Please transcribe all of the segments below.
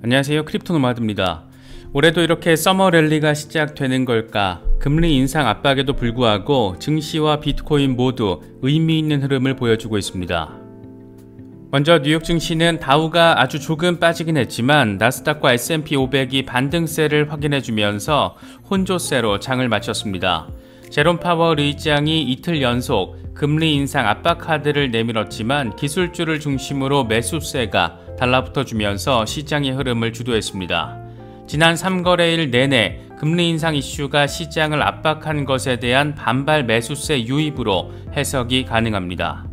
안녕하세요, 크립토노마드입니다. 올해도 이렇게 서머 랠리가 시작되는 걸까? 금리 인상 압박에도 불구하고 증시와 비트코인 모두 의미 있는 흐름을 보여주고 있습니다. 먼저 뉴욕 증시는 다우가 아주 조금 빠지긴 했지만 나스닥과 S&P 500이 반등세를 확인해주면서 혼조세로 장을 마쳤습니다. 제롬 파월 의장이 이틀 연속 금리 인상 압박 카드를 내밀었지만 기술주를 중심으로 매수세가 달라붙어주면서 시장의 흐름을 주도했습니다. 지난 3거래일 내내 금리 인상 이슈가 시장을 압박한 것에 대한 반발 매수세 유입으로 해석이 가능합니다.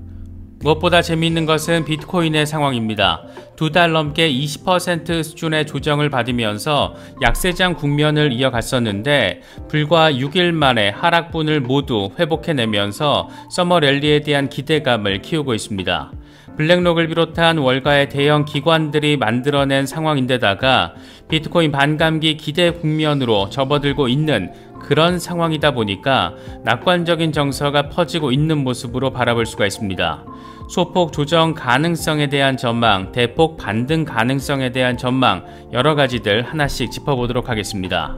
무엇보다 재미있는 것은 비트코인의 상황입니다. 두 달 넘게 20% 수준의 조정을 받으면서 약세장 국면을 이어갔었는데 불과 6일 만에 하락분을 모두 회복해내면서 서머 랠리에 대한 기대감을 키우고 있습니다. 블랙록을 비롯한 월가의 대형 기관들이 만들어낸 상황인데다가 비트코인 반감기 기대 국면으로 접어들고 있는 그런 상황이다 보니까 낙관적인 정서가 퍼지고 있는 모습으로 바라볼 수가 있습니다. 소폭 조정 가능성에 대한 전망, 대폭 반등 가능성에 대한 전망, 여러 가지들 하나씩 짚어보도록 하겠습니다.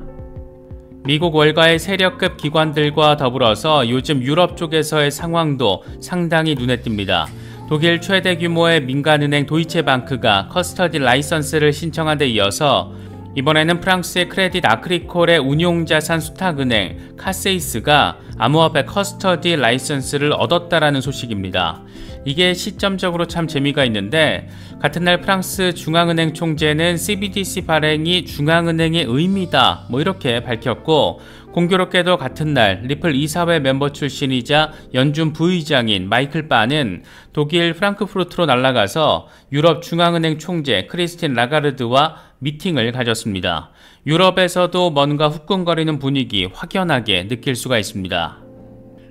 미국 월가의 세력급 기관들과 더불어서 요즘 유럽 쪽에서의 상황도 상당히 눈에 띕니다. 독일 최대 규모의 민간은행 도이체방크가 커스터디 라이선스를 신청한 데 이어서 이번에는 프랑스의 크레딧 아크리콜의 운용자산 수탁은행 카세이스가 암호화폐 커스터디 라이선스를 얻었다라는 소식입니다. 이게 시점적으로 참 재미가 있는데 같은 날 프랑스 중앙은행 총재는 CBDC 발행이 중앙은행의 의미다 이렇게 밝혔고, 공교롭게도 같은 날 리플 이사회 멤버 출신이자 연준 부의장인 마이클 바는 독일 프랑크푸르트로 날아가서 유럽 중앙은행 총재 크리스틴 라가르드와 미팅을 가졌습니다. 유럽에서도 뭔가 후끈거리는 분위기 확연하게 느낄 수가 있습니다.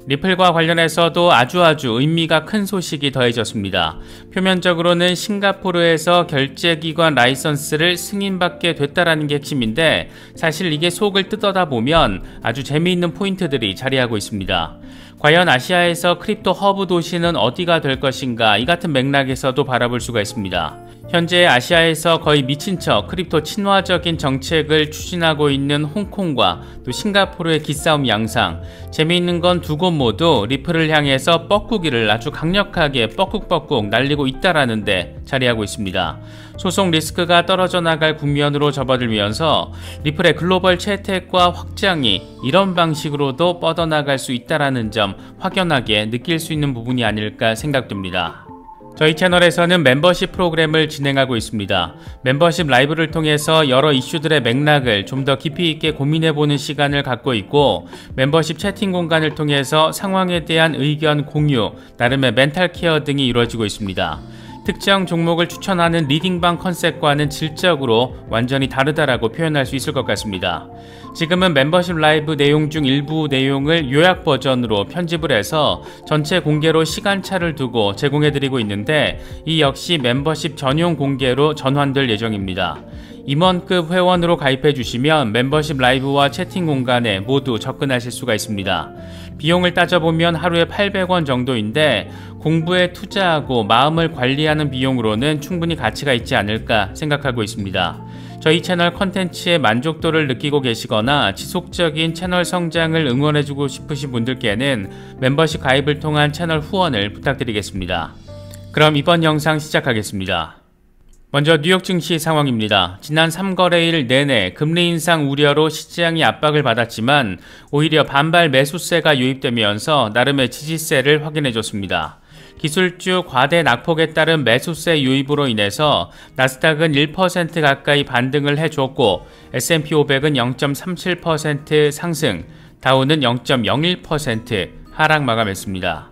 리플과 관련해서도 아주 의미가 큰 소식이 더해졌습니다. 표면적으로는 싱가포르에서 결제기관 라이선스를 승인받게 됐다라는 게 핵심인데 사실 이게 속을 뜯어다 보면 아주 재미있는 포인트들이 자리하고 있습니다. 과연 아시아에서 크립토 허브 도시는 어디가 될 것인가, 이 같은 맥락에서도 바라볼 수가 있습니다. 현재 아시아에서 거의 미친 척 크립토 친화적인 정책을 추진하고 있는 홍콩과 또 싱가포르의 기싸움 양상, 재미있는 건 두 곳 모두 리플을 향해서 뻐꾸기를 아주 강력하게 뻐꾹뻐꾹 날리고 있다라는데 자리하고 있습니다. 소송 리스크가 떨어져 나갈 국면으로 접어들면서 리플의 글로벌 채택과 확장이 이런 방식으로도 뻗어나갈 수 있다라는 점 확연하게 느낄 수 있는 부분이 아닐까 생각됩니다. 저희 채널에서는 멤버십 프로그램을 진행하고 있습니다. 멤버십 라이브를 통해서 여러 이슈들의 맥락을 좀 더 깊이 있게 고민해보는 시간을 갖고 있고, 멤버십 채팅 공간을 통해서 상황에 대한 의견 공유, 나름의 멘탈 케어 등이 이루어지고 있습니다. 특정 종목을 추천하는 리딩방 컨셉과는 질적으로 완전히 다르다라고 표현할 수 있을 것 같습니다. 지금은 멤버십 라이브 내용 중 일부 내용을 요약 버전으로 편집을 해서 전체 공개로 시간차를 두고 제공해드리고 있는데 이 역시 멤버십 전용 공개로 전환될 예정입니다. 임원급 회원으로 가입해주시면 멤버십 라이브와 채팅 공간에 모두 접근하실 수가 있습니다. 비용을 따져보면 하루에 800원 정도인데 공부에 투자하고 마음을 관리하는 비용으로는 충분히 가치가 있지 않을까 생각하고 있습니다. 저희 채널 컨텐츠의 만족도를 느끼고 계시거나 지속적인 채널 성장을 응원해주고 싶으신 분들께는 멤버십 가입을 통한 채널 후원을 부탁드리겠습니다. 그럼 이번 영상 시작하겠습니다. 먼저 뉴욕 증시 상황입니다. 지난 3거래일 내내 금리 인상 우려로 시장이 압박을 받았지만 오히려 반발 매수세가 유입되면서 나름의 지지세를 확인해줬습니다. 기술주 과대 낙폭에 따른 매수세 유입으로 인해서 나스닥은 1% 가까이 반등을 해줬고 S&P 500은 0.37% 상승, 다우는 0.01% 하락 마감했습니다.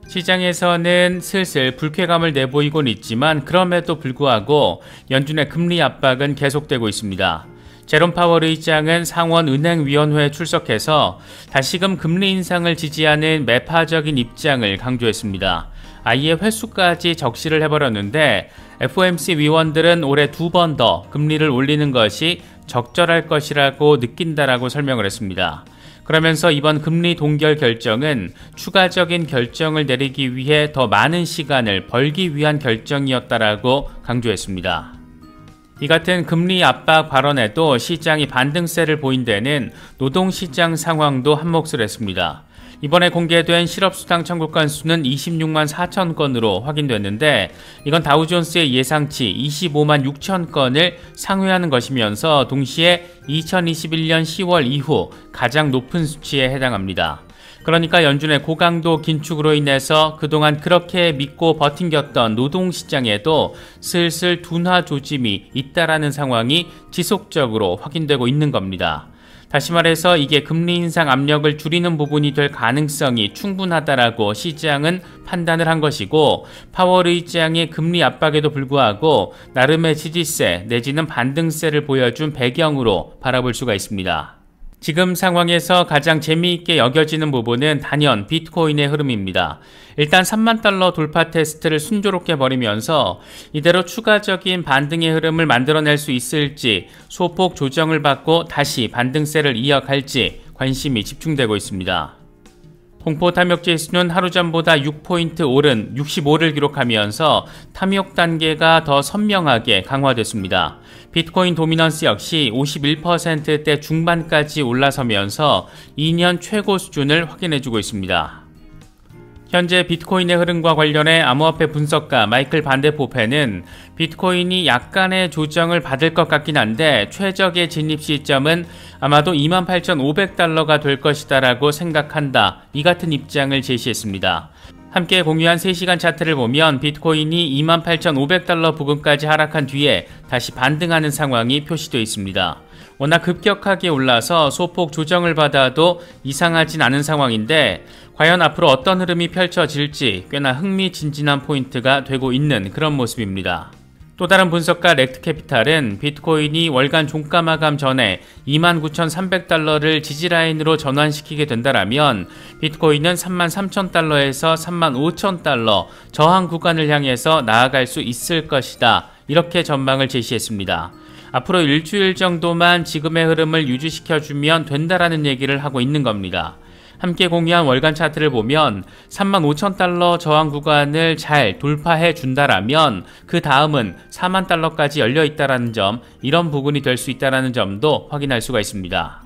시장에서는 슬슬 불쾌감을 내보이곤 있지만 그럼에도 불구하고 연준의 금리 압박은 계속되고 있습니다. 제롬 파월 의장은 상원은행위원회에 출석해서 다시금 금리 인상을 지지하는 매파적인 입장을 강조했습니다. 아예 회수까지 적시를 해버렸는데 FOMC 위원들은 올해 2번 더 금리를 올리는 것이 적절할 것이라고 느낀다라고 설명을 했습니다. 그러면서 이번 금리 동결 결정은 추가적인 결정을 내리기 위해 더 많은 시간을 벌기 위한 결정이었다라고 강조했습니다. 이 같은 금리 압박 발언에도 시장이 반등세를 보인 데는 노동시장 상황도 한몫을 했습니다. 이번에 공개된 실업수당 청구 건수는 26만 4천 건으로 확인됐는데 이건 다우존스의 예상치 25만 6천 건을 상회하는 것이면서 동시에 2021년 10월 이후 가장 높은 수치에 해당합니다. 그러니까 연준의 고강도 긴축으로 인해서 그동안 그렇게 믿고 버틴겼던 노동시장에도 슬슬 둔화 조짐이 있다라는 상황이 지속적으로 확인되고 있는 겁니다. 다시 말해서 이게 금리 인상 압력을 줄이는 부분이 될 가능성이 충분하다라고 시장은 판단을 한 것이고 파월 의장의 금리 압박에도 불구하고 나름의 지지세 내지는 반등세를 보여준 배경으로 바라볼 수가 있습니다. 지금 상황에서 가장 재미있게 여겨지는 부분은 단연 비트코인의 흐름입니다. 일단 3만 달러 돌파 테스트를 순조롭게 벌이면서 이대로 추가적인 반등의 흐름을 만들어낼 수 있을지 소폭 조정을 받고 다시 반등세를 이어갈지 관심이 집중되고 있습니다. 공포 탐욕 지수는 하루 전보다 6포인트 오른 65를 기록하면서 탐욕 단계가 더 선명하게 강화됐습니다. 비트코인 도미넌스 역시 51%대 중반까지 올라서면서 2년 최고 수준을 확인해주고 있습니다. 현재 비트코인의 흐름과 관련해 암호화폐 분석가 마이클 반데포페는 비트코인이 약간의 조정을 받을 것 같긴 한데 최적의 진입 시점은 아마도 28,500달러가 될 것이다 라고 생각한다. 이 같은 입장을 제시했습니다. 함께 공유한 3시간 차트를 보면 비트코인이 28,500달러 부근까지 하락한 뒤에 다시 반등하는 상황이 표시되어 있습니다. 워낙 급격하게 올라서 소폭 조정을 받아도 이상하진 않은 상황인데 과연 앞으로 어떤 흐름이 펼쳐질지 꽤나 흥미진진한 포인트가 되고 있는 그런 모습입니다. 또 다른 분석가 렉트캐피탈은 비트코인이 월간 종가 마감 전에 29,300달러를 지지라인으로 전환시키게 된다면 비트코인은 33,000달러에서 35,000달러 저항 구간을 향해서 나아갈 수 있을 것이다. 이렇게 전망을 제시했습니다. 앞으로 일주일 정도만 지금의 흐름을 유지시켜주면 된다라는 얘기를 하고 있는 겁니다. 함께 공유한 월간 차트를 보면 35,000달러 저항 구간을 잘 돌파해 준다라면 그 다음은 4만 달러까지 열려 있다라는 점, 이런 부분이 될 수 있다라는 점도 확인할 수가 있습니다.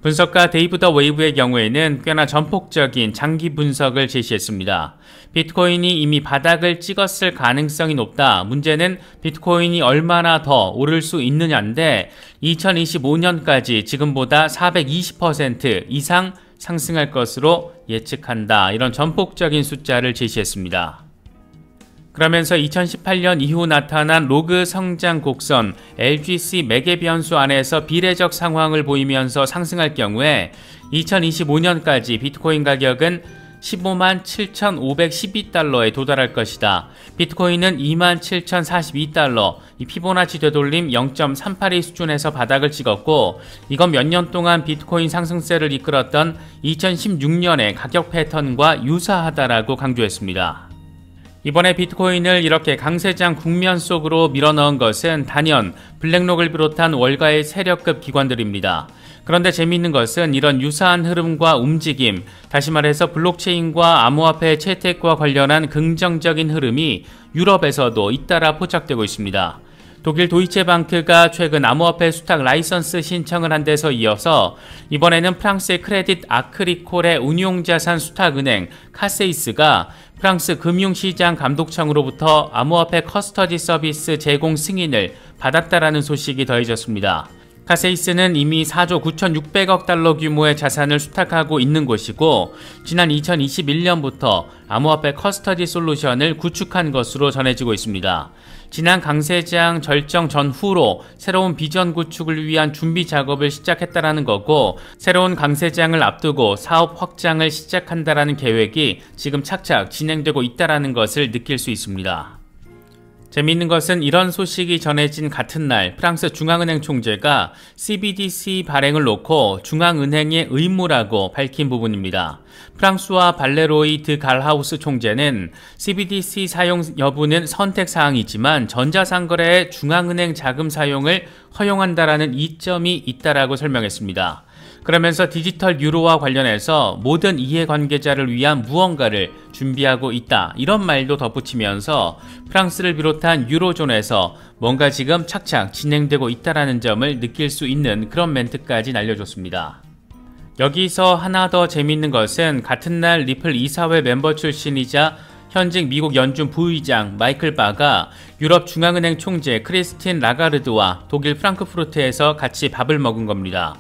분석가 데이브 더 웨이브의 경우에는 꽤나 전폭적인 장기 분석을 제시했습니다. 비트코인이 이미 바닥을 찍었을 가능성이 높다. 문제는 비트코인이 얼마나 더 오를 수 있느냐인데 2025년까지 지금보다 420% 이상 상승할 것으로 예측한다. 이런 전폭적인 숫자를 제시했습니다. 그러면서 2018년 이후 나타난 로그 성장 곡선 LGC 매개 변수 안에서 비례적 상황을 보이면서 상승할 경우에 2025년까지 비트코인 가격은 15만 7,512달러에 도달할 것이다. 비트코인은 27,042달러, 이 피보나치 되돌림 0.382 수준에서 바닥을 찍었고 이건 몇 년 동안 비트코인 상승세를 이끌었던 2016년의 가격 패턴과 유사하다라고 강조했습니다. 이번에 비트코인을 이렇게 강세장 국면 속으로 밀어넣은 것은 단연 블랙록을 비롯한 월가의 세력급 기관들입니다. 그런데 재미있는 것은 이런 유사한 흐름과 움직임, 다시 말해서 블록체인과 암호화폐 채택과 관련한 긍정적인 흐름이 유럽에서도 잇따라 포착되고 있습니다. 독일 도이체방크가 최근 암호화폐 수탁 라이선스 신청을 한 데서 이어서 이번에는 프랑스의 크레딧 아크리콜의 운용자산 수탁은행 카세이스가 프랑스 금융시장 감독청으로부터 암호화폐 커스터디 서비스 제공 승인을 받았다라는 소식이 더해졌습니다. 카세이스는 이미 4조 9,600억 달러 규모의 자산을 수탁하고 있는 곳이고 지난 2021년부터 암호화폐 커스터디 솔루션을 구축한 것으로 전해지고 있습니다. 지난 강세장 절정 전후로 새로운 비전 구축을 위한 준비 작업을 시작했다라는 거고 새로운 강세장을 앞두고 사업 확장을 시작한다라는 계획이 지금 착착 진행되고 있다라는 것을 느낄 수 있습니다. 재미있는 것은 이런 소식이 전해진 같은 날 프랑스 중앙은행 총재가 CBDC 발행을 놓고 중앙은행의 의무라고 밝힌 부분입니다. 프랑스와 발레로이 드 갈하우스 총재는 CBDC 사용 여부는 선택사항이지만 전자상거래의 중앙은행 자금 사용을 허용한다라는 이점이 있다라고 설명했습니다. 그러면서 디지털 유로와 관련해서 모든 이해관계자를 위한 무언가를 준비하고 있다, 이런 말도 덧붙이면서 프랑스를 비롯한 유로존에서 뭔가 지금 착착 진행되고 있다는 점을 느낄 수 있는 그런 멘트까지 날려줬습니다. 여기서 하나 더 재미있는 것은 같은 날 리플 이사회 멤버 출신이자 현직 미국 연준 부의장 마이클 바가 유럽 중앙은행 총재 크리스틴 라가르드와 독일 프랑크푸르트에서 같이 밥을 먹은 겁니다.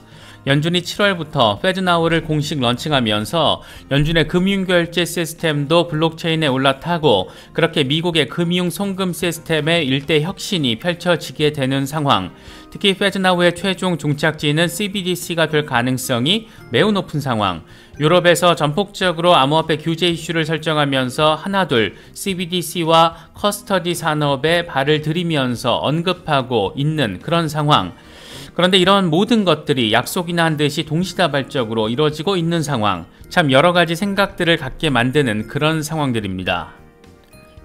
연준이 7월부터 페드나우를 공식 런칭하면서 연준의 금융결제 시스템도 블록체인에 올라타고 그렇게 미국의 금융 송금 시스템의 일대 혁신이 펼쳐지게 되는 상황, 특히 페드나우의 최종 종착지는 CBDC가 될 가능성이 매우 높은 상황, 유럽에서 전폭적으로 암호화폐 규제 이슈를 설정하면서 하나둘 CBDC와 커스터디 산업에 발을 들이면서 언급하고 있는 그런 상황, 그런데 이런 모든 것들이 약속이나 한 듯이 동시다발적으로 이루어지고 있는 상황, 참 여러가지 생각들을 갖게 만드는 그런 상황들입니다.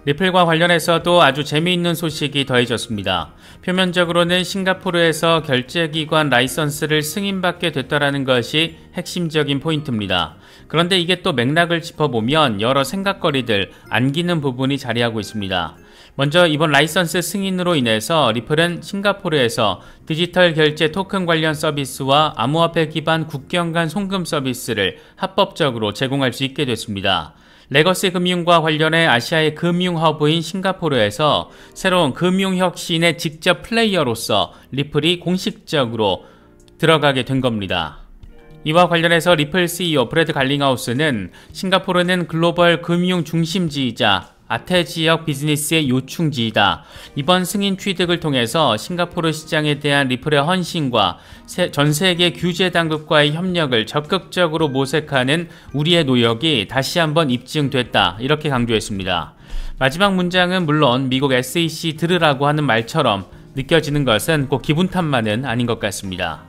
리플과 관련해서도 아주 재미있는 소식이 더해졌습니다. 표면적으로는 싱가포르에서 결제기관 라이선스를 승인받게 됐다는 것이 핵심적인 포인트입니다. 그런데 이게 또 맥락을 짚어보면 여러 생각거리들, 안기는 부분이 자리하고 있습니다. 먼저 이번 라이선스 승인으로 인해서 리플은 싱가포르에서 디지털 결제 토큰 관련 서비스와 암호화폐 기반 국경 간 송금 서비스를 합법적으로 제공할 수 있게 됐습니다. 레거시 금융과 관련해 아시아의 금융 허브인 싱가포르에서 새로운 금융 혁신의 직접 플레이어로서 리플이 공식적으로 들어가게 된 겁니다. 이와 관련해서 리플 CEO 브래드 갈링하우스는 싱가포르는 글로벌 금융 중심지이자 아태 지역 비즈니스의 요충지이다. 이번 승인 취득을 통해서 싱가포르 시장에 대한 리플의 헌신과 전 세계 규제 당국과의 협력을 적극적으로 모색하는 우리의 노력이 다시 한번 입증됐다, 이렇게 강조했습니다. 마지막 문장은 물론 미국 SEC 들으라고 하는 말처럼 느껴지는 것은 꼭 기분 탓만은 아닌 것 같습니다.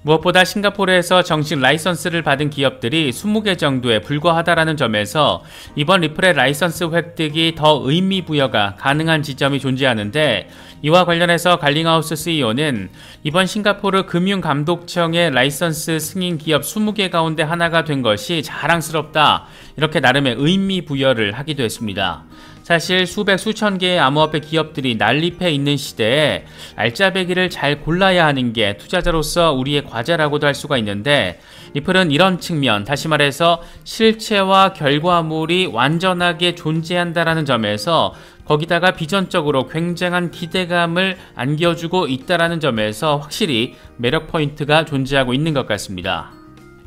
무엇보다 싱가포르에서 정식 라이선스를 받은 기업들이 20개 정도에 불과하다는 점에서 이번 리플의 라이선스 획득이 더 의미부여가 가능한 지점이 존재하는데, 이와 관련해서 갈링하우스 CEO는 이번 싱가포르 금융감독청의 라이선스 승인 기업 20개 가운데 하나가 된 것이 자랑스럽다, 이렇게 나름의 의미부여를 하기도 했습니다. 사실 수백 수천 개의 암호화폐 기업들이 난립해 있는 시대에 알짜배기를 잘 골라야 하는 게 투자자로서 우리의 과제라고도 할 수가 있는데, 리플은 이런 측면, 다시 말해서 실체와 결과물이 완전하게 존재한다는 점에서, 거기다가 비전적으로 굉장한 기대감을 안겨주고 있다는 점에서 확실히 매력 포인트가 존재하고 있는 것 같습니다.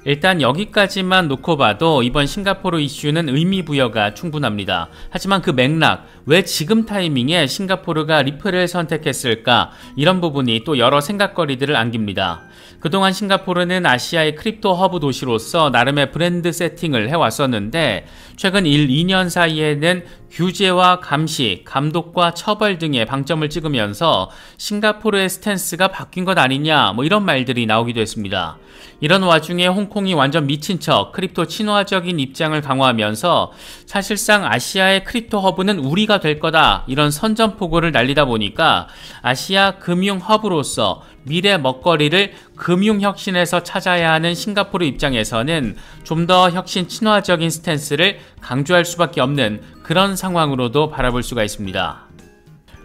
일단 여기까지만 놓고 봐도 이번 싱가포르 이슈는 의미부여가 충분합니다. 하지만 그 맥락, 왜 지금 타이밍에 싱가포르가 리플을 선택했을까, 이런 부분이 또 여러 생각거리들을 안깁니다. 그동안 싱가포르는 아시아의 크립토 허브 도시로서 나름의 브랜드 세팅을 해왔었는데, 최근 1, 2년 사이에는 규제와 감시, 감독과 처벌 등의 방점을 찍으면서 싱가포르의 스탠스가 바뀐 것 아니냐, 이런 말들이 나오기도 했습니다. 이런 와중에 홍콩이 완전 미친 척 크립토 친화적인 입장을 강화하면서 사실상 아시아의 크립토 허브는 우리가 될 거다, 이런 선전포고를 날리다 보니까 아시아 금융 허브로서 미래 먹거리를 금융혁신에서 찾아야 하는 싱가포르 입장에서는 좀 더 혁신 친화적인 스탠스를 강조할 수밖에 없는 그런 상황으로도 바라볼 수가 있습니다.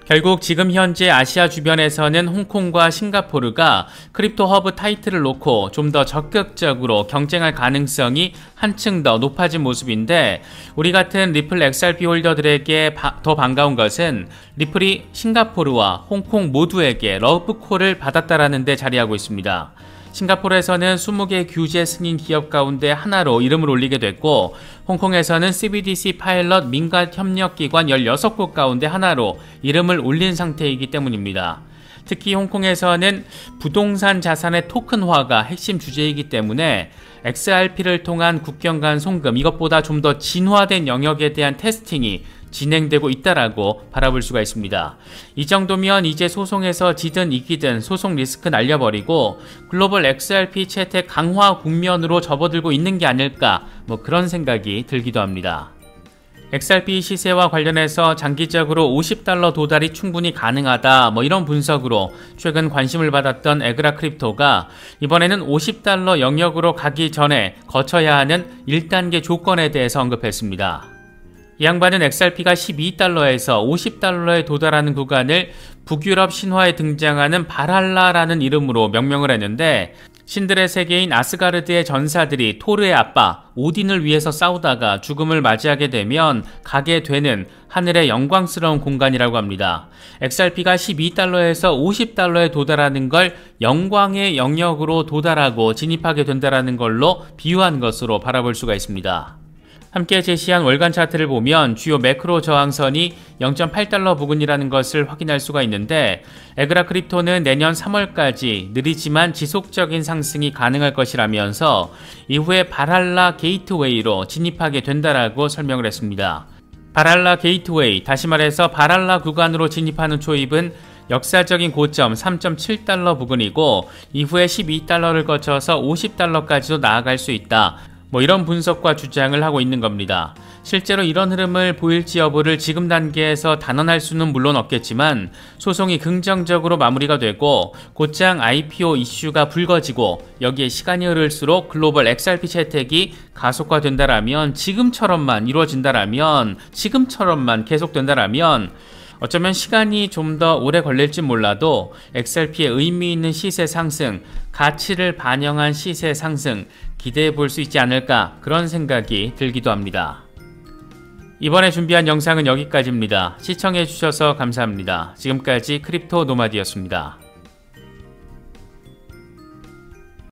결국 지금 현재 아시아 주변에서는 홍콩과 싱가포르가 크립토 허브 타이틀을 놓고 좀 더 적극적으로 경쟁할 가능성이 한층 더 높아진 모습인데, 우리 같은 리플 XRP 홀더들에게 더 반가운 것은 리플이 싱가포르와 홍콩 모두에게 러브콜을 받았다라는 데 자리하고 있습니다. 싱가포르에서는 20개 규제 승인 기업 가운데 하나로 이름을 올리게 됐고, 홍콩에서는 CBDC 파일럿 민간 협력기관 16곳 가운데 하나로 이름을 올린 상태이기 때문입니다. 특히 홍콩에서는 부동산 자산의 토큰화가 핵심 주제이기 때문에 XRP를 통한 국경 간 송금, 이것보다 좀 더 진화된 영역에 대한 테스팅이 진행되고 있다라고 바라볼 수가 있습니다. 이 정도면 이제 소송에서 지든 이기든 소송 리스크 날려버리고 글로벌 XRP 채택 강화 국면으로 접어들고 있는 게 아닐까, 그런 생각이 들기도 합니다. XRP 시세와 관련해서 장기적으로 $50 도달이 충분히 가능하다 이런 분석으로 최근 관심을 받았던 에그라 크립토가 이번에는 $50 영역으로 가기 전에 거쳐야 하는 1단계 조건에 대해서 언급했습니다. 이 양반은 XRP가 $12에서 $50에 도달하는 구간을 북유럽 신화에 등장하는 발할라라는 이름으로 명명을 했는데, 신들의 세계인 아스가르드의 전사들이 토르의 아빠 오딘을 위해서 싸우다가 죽음을 맞이하게 되면 가게 되는 하늘의 영광스러운 공간이라고 합니다. XRP가 $12에서 $50에 도달하는 걸 영광의 영역으로 도달하고 진입하게 된다는 걸로 비유한 것으로 바라볼 수가 있습니다. 함께 제시한 월간 차트를 보면 주요 매크로 저항선이 0.8달러 부근이라는 것을 확인할 수가 있는데, 에그라 크립토는 내년 3월까지 느리지만 지속적인 상승이 가능할 것이라면서 이후에 발할라 게이트웨이로 진입하게 된다라고 설명을 했습니다. 발할라 게이트웨이, 다시 말해서 발할라 구간으로 진입하는 초입은 역사적인 고점 3.7달러 부근이고 이후에 $12를 거쳐서 $50까지도 나아갈 수 있다. 이런 분석과 주장을 하고 있는 겁니다. 실제로 이런 흐름을 보일지 여부를 지금 단계에서 단언할 수는 물론 없겠지만, 소송이 긍정적으로 마무리가 되고 곧장 IPO 이슈가 불거지고 여기에 시간이 흐를수록 글로벌 XRP 채택이 가속화된다라면, 지금처럼만 이루어진다라면, 지금처럼만 계속된다라면 어쩌면 시간이 좀 더 오래 걸릴지 몰라도 XRP의 의미 있는 시세 상승, 가치를 반영한 시세 상승 기대해 볼 수 있지 않을까, 그런 생각이 들기도 합니다. 이번에 준비한 영상은 여기까지입니다. 시청해 주셔서 감사합니다. 지금까지 크립토 노마드였습니다.